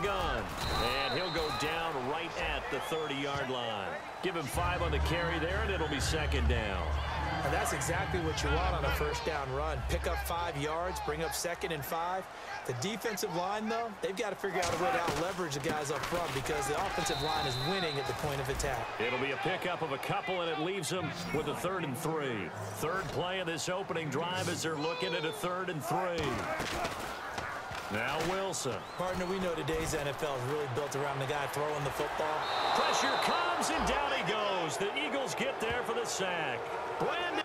gun. And he'll go down right at the 30-yard line. Give him 5 on the carry there, and it'll be second down. And that's exactly what you want on a first down run. Pick up 5 yards, bring up 2nd and 5. The defensive line, though, they've got to figure out a way to out-leverage the guys up front because the offensive line is winning at the point of attack. It'll be a pickup of a couple, and it leaves them with a 3rd and 3. Third play of this opening drive as they're looking at a 3rd and 3. Now Wilson. Partner, we know today's NFL is really built around the guy throwing the football. Pressure comes, and down he goes. The Eagles get there for the sack. Brandon.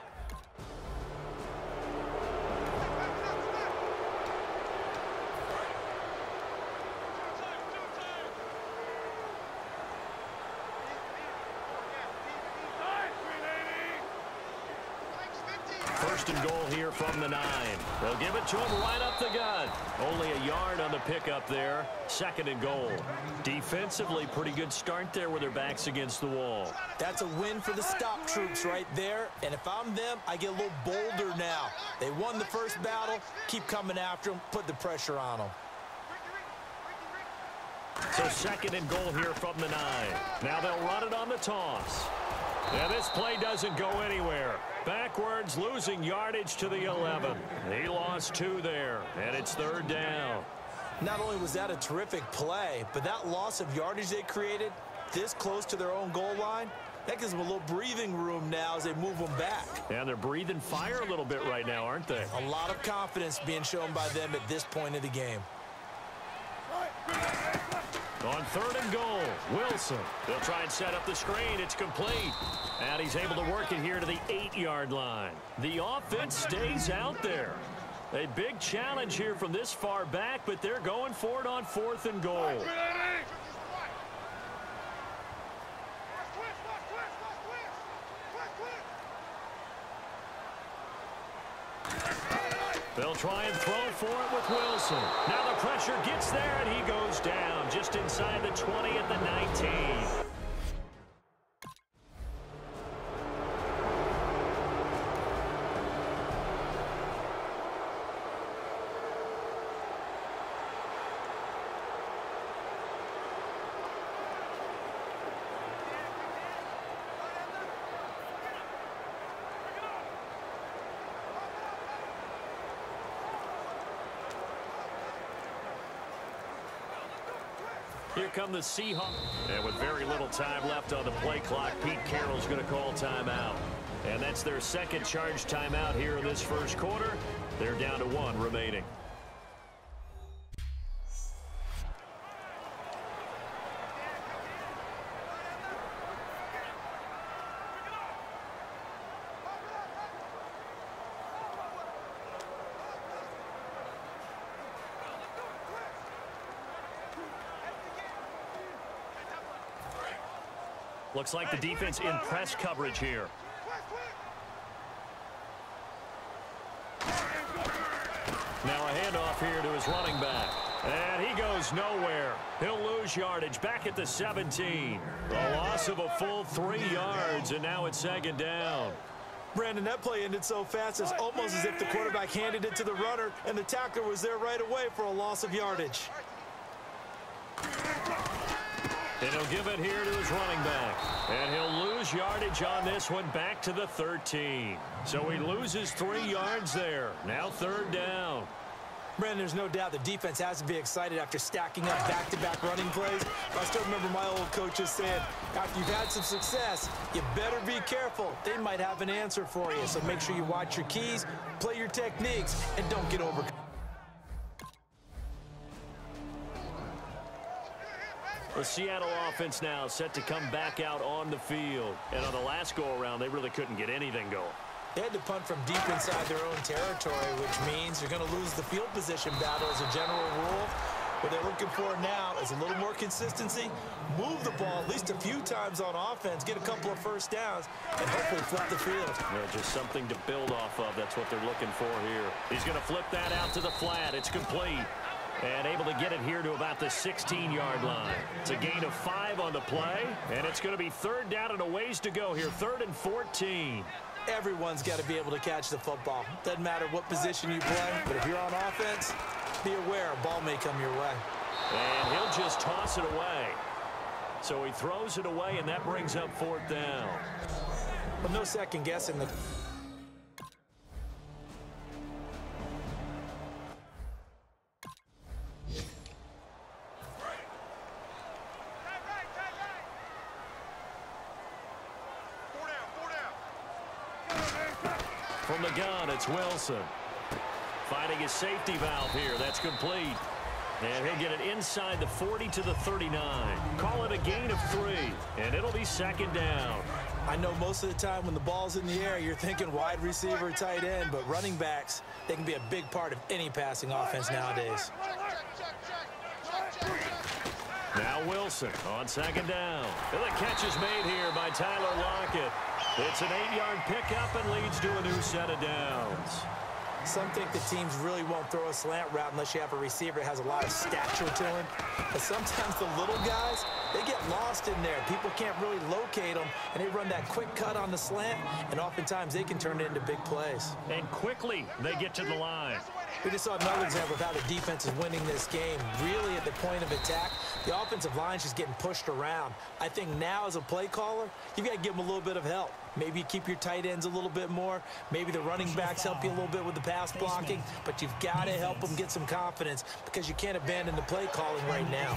First and goal here from the 9. They'll give it to him right up the gut. Only a yard on the pickup there. 2nd and goal. Defensively, pretty good start there with their backs against the wall. That's a win for the stop troops right there. And if I'm them, I get a little bolder now. They won the first battle. Keep coming after them. Put the pressure on them. So 2nd and goal here from the 9. Now they'll run it on the toss. And this play doesn't go anywhere. Backwards, losing yardage to the 11. He lost 2 there, and it's 3rd down. Not only was that a terrific play, but that loss of yardage they created this close to their own goal line, that gives them a little breathing room now as they move them back. And they're breathing fire a little bit right now, aren't they? A lot of confidence being shown by them at this point of the game. On 3rd and goal, Wilson. They'll try and set up the screen. It's complete. And he's able to work it here to the 8-yard line. The offense stays out there. A big challenge here from this far back, but they're going for it on 4th and goal. They'll try and throw for it with Wilson. Now the pressure gets there, and he goes down just inside the 20 at the 19. Here come the Seahawks. And with very little time left on the play clock, Pete Carroll's going to call timeout. And that's their second charge timeout here in this first quarter. They're down to 1 remaining. Looks like the defense in press coverage here. Now a handoff here to his running back. And he goes nowhere. He'll lose yardage back at the 17. A loss of a full 3 yards, and now it's 2nd down. Brandon, that play ended so fast, it's almost as if the quarterback handed it to the runner, and the tackler was there right away for a loss of yardage. And he'll give it here to his running back. And he'll lose yardage on this one back to the 13. So he loses 3 yards there. Now 3rd down. Brandon, there's no doubt the defense has to be excited after stacking up back-to-back running plays. I still remember my old coaches saying, after you've had some success, you better be careful. They might have an answer for you. So make sure you watch your keys, play your techniques, and don't get over. The Seattle offense now set to come back out on the field. And on the last go-around, they really couldn't get anything going. They had to punt from deep inside their own territory, which means you're going to lose the field position battle as a general rule. What they're looking for now is a little more consistency, move the ball at least a few times on offense, get a couple of first downs, and hopefully flip the field. Just something to build off of. That's what they're looking for here. He's going to flip that out to the flat. It's complete. And able to get it here to about the 16-yard line. It's a gain of 5 on the play, and it's going to be 3rd down and a ways to go here, 3rd and 14. Everyone's got to be able to catch the football. Doesn't matter what position you play, but if you're on offense, be aware a ball may come your way. And he'll just toss it away. So he throws it away, and that brings up 4th down. Well, no second guessing the... From the gun, it's Wilson. Finding his safety valve here. That's complete. And he'll get it inside the 40 to the 39. Call it a gain of 3, and it'll be 2nd down. I know most of the time when the ball's in the air, you're thinking wide receiver, tight end, but running backs, they can be a big part of any passing offense nowadays. Now Wilson on 2nd down. And the catch is made here by Tyler Lockett. It's an 8-yard pickup and leads to a new set of downs. Some think the teams really won't throw a slant route unless you have a receiver that has a lot of stature to him. But sometimes the little guys, they get lost in there. People can't really locate them, and they run that quick cut on the slant, and oftentimes they can turn it into big plays. And quickly they get to the line. We just saw another example of how the defense is winning this game. Really, at the point of attack, the offensive line's just getting pushed around. I think now, as a play caller, you got to give them a little bit of help. Maybe you keep your tight ends a little bit more. Maybe the running backs help you a little bit with the pass blocking. But you've got to help them get some confidence because you can't abandon the play calling right now.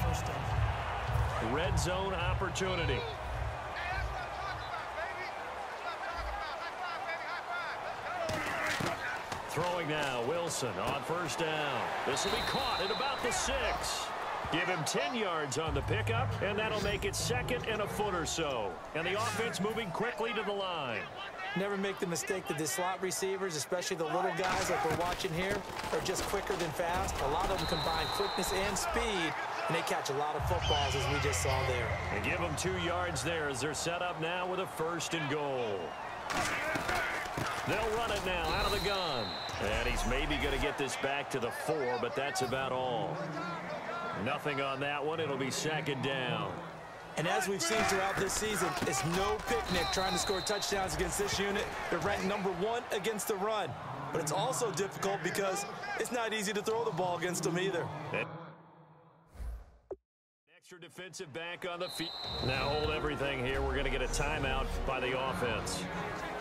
Red zone opportunity. Throwing now, Wilson on 1st down. This will be caught at about the 6. Give him 10 yards on the pickup, and that'll make it 2nd and a foot or so. And the offense moving quickly to the line. Never make the mistake that the slot receivers, especially the little guys like we're watching here, are just quicker than fast. A lot of them combine quickness and speed, and they catch a lot of footballs, as we just saw there. And give them 2 yards there as they're set up now with a 1st and goal. They'll run it now out of the gun. And he's maybe going to get this back to the 4, but that's about all. Nothing on that one. It'll be 2nd down. And as we've seen throughout this season, it's no picnic trying to score touchdowns against this unit. They're ranked #1 against the run. But it's also difficult because it's not easy to throw the ball against them either. Extra defensive back on the feet. Now hold everything here. We're going to get a timeout by the offense.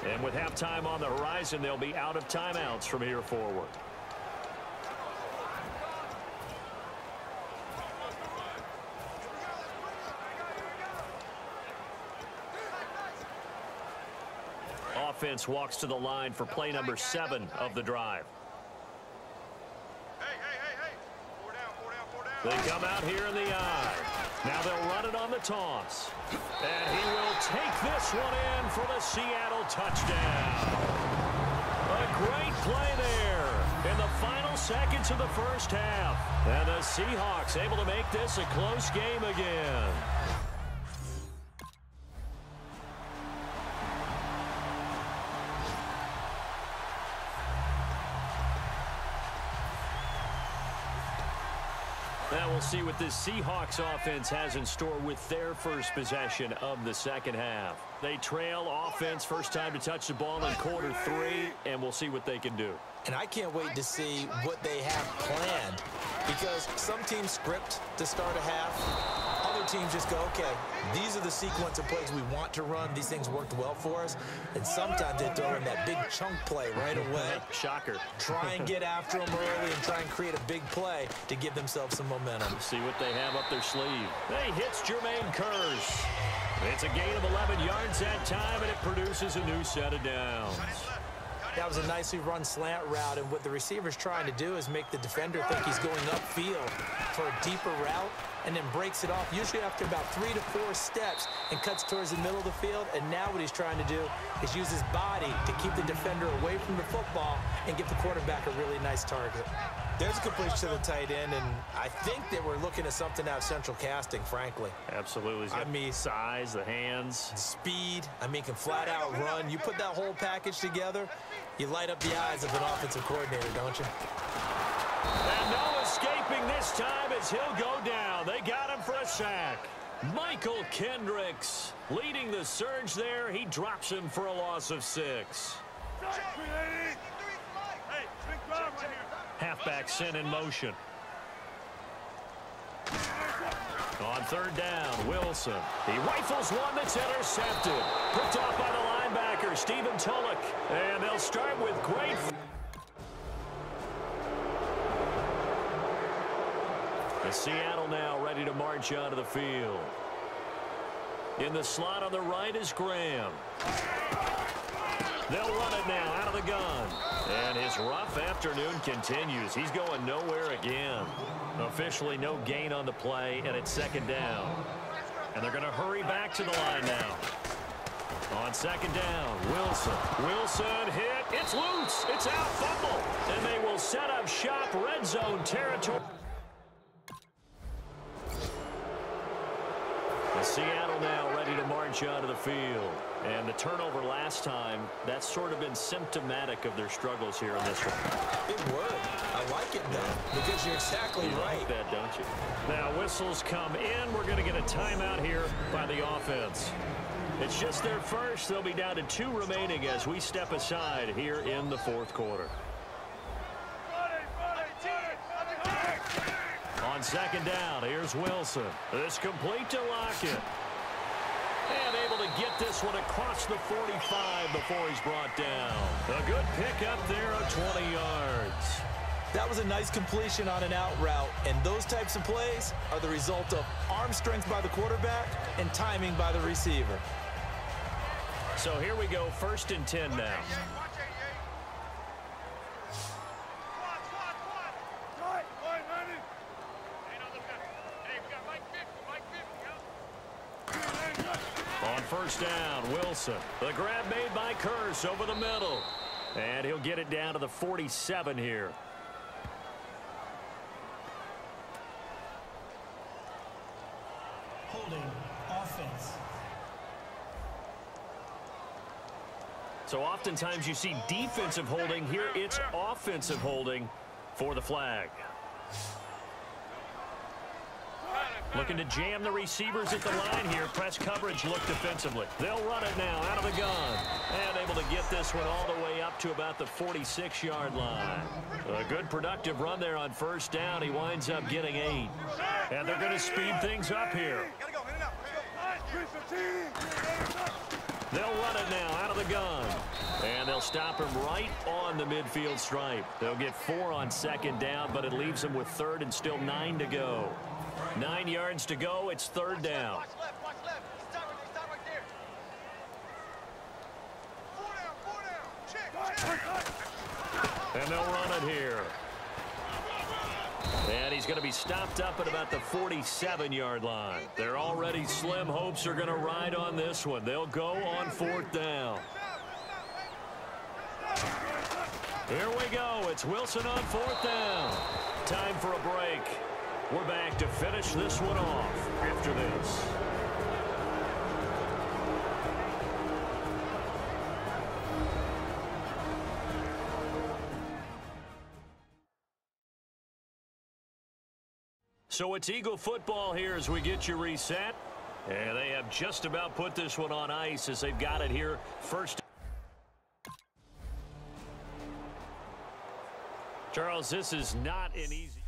And with halftime on the horizon, they'll be out of timeouts from here forward. Offense walks to the line for play number 7 of the drive. They come out here in the eye. Now they'll run it on the toss. And he will take this one in for the Seattle touchdown. A great play there in the final seconds of the 1st half. And the Seahawks able to make this a close game again. Now we'll see what this Seahawks offense has in store with their first possession of the 2nd half. They trail offense, first time to touch the ball in Q3, and we'll see what they can do. And I can't wait to see what they have planned, because some teams script to start a half. Other teams just go, okay, these are the sequence of plays we want to run. These things worked well for us. And sometimes they throw in that big chunk play right away. Shocker. Try and get after them early and try and create a big play to give themselves some momentum. See what they have up their sleeve. They hits Jermaine Kearse. It's a gain of 11 yards that time, and it produces a new set of downs. That was a nicely run slant route, and what the receiver's trying to do is make the defender think he's going upfield for a deeper route, and then breaks it off, usually after about 3 to 4 steps, and cuts towards the middle of the field. And now what he's trying to do is use his body to keep the defender away from the football and give the quarterback a really nice target. There's a completion to the tight end, and I think that we're looking at something out of central casting, frankly. Absolutely. He's got size, the hands. Speed. I mean, can flat out run. You put that whole package together, you light up the eyes of an offensive coordinator, don't you? And no escaping this time as he'll go down. They got him for a sack. Michael Kendricks leading the surge there. He drops him for a loss of 6. Halfback sent in motion. On third down, Wilson. He rifles one that's intercepted. Picked off by the linebacker, Stephen Tulloch. And they'll start with great... The Seattle now ready to march onto the field. In the slot on the right is Graham. They'll run it now out of the gun. And his rough afternoon continues. He's going nowhere again. Officially no gain on the play, and it's second down. And they're going to hurry back to the line now. On second down, Wilson. Wilson hit. It's loose. It's out. Fumble. And they will set up shop red zone territory. Seattle now ready to march onto the field. And the turnover last time, that's sort of been symptomatic of their struggles here in this one. Big word. I like it, though, because you're exactly right. Like that, don't you? Now, whistles come in. We're going to get a timeout here by the offense. It's just their first. They'll be down to 2 remaining as we step aside here in the fourth quarter. On second down, here's Wilson. It's complete to Lockett. And able to get this one across the 45 before he's brought down. A good pickup there of 20 yards. That was a nice completion on an out route, and those types of plays are the result of arm strength by the quarterback and timing by the receiver. So here we go, 1st and 10 now. On first down, Wilson. The grab made by Curse over the middle. And he'll get it down to the 47 here. Holding offense. So oftentimes you see defensive holding. Here it's offensive holding for the flag. Looking to jam the receivers at the line here. Press coverage look defensively. They'll run it now out of the gun. And able to get this one all the way up to about the 46-yard line. A good productive run there on first down. He winds up getting 8. And they're going to speed things up here. They'll run it now out of the gun. And they'll stop him right on the midfield stripe. They'll get 4 on second down, but it leaves them with 3rd and still 9 to go. 9 yards to go. It's 3rd down. Watch left. Stop right there. 4 down. Check. And they'll run it here. And he's going to be stopped up at about the 47-yard line. Their already slim hopes are going to ride on this one. They'll go on 4th down. Here we go. It's Wilson on 4th down. Time for a break. We're back to finish this one off after this. So it's Eagle football here as we get you reset. And they have just about put this one on ice as they've got it here first. Charles, this is not an easy...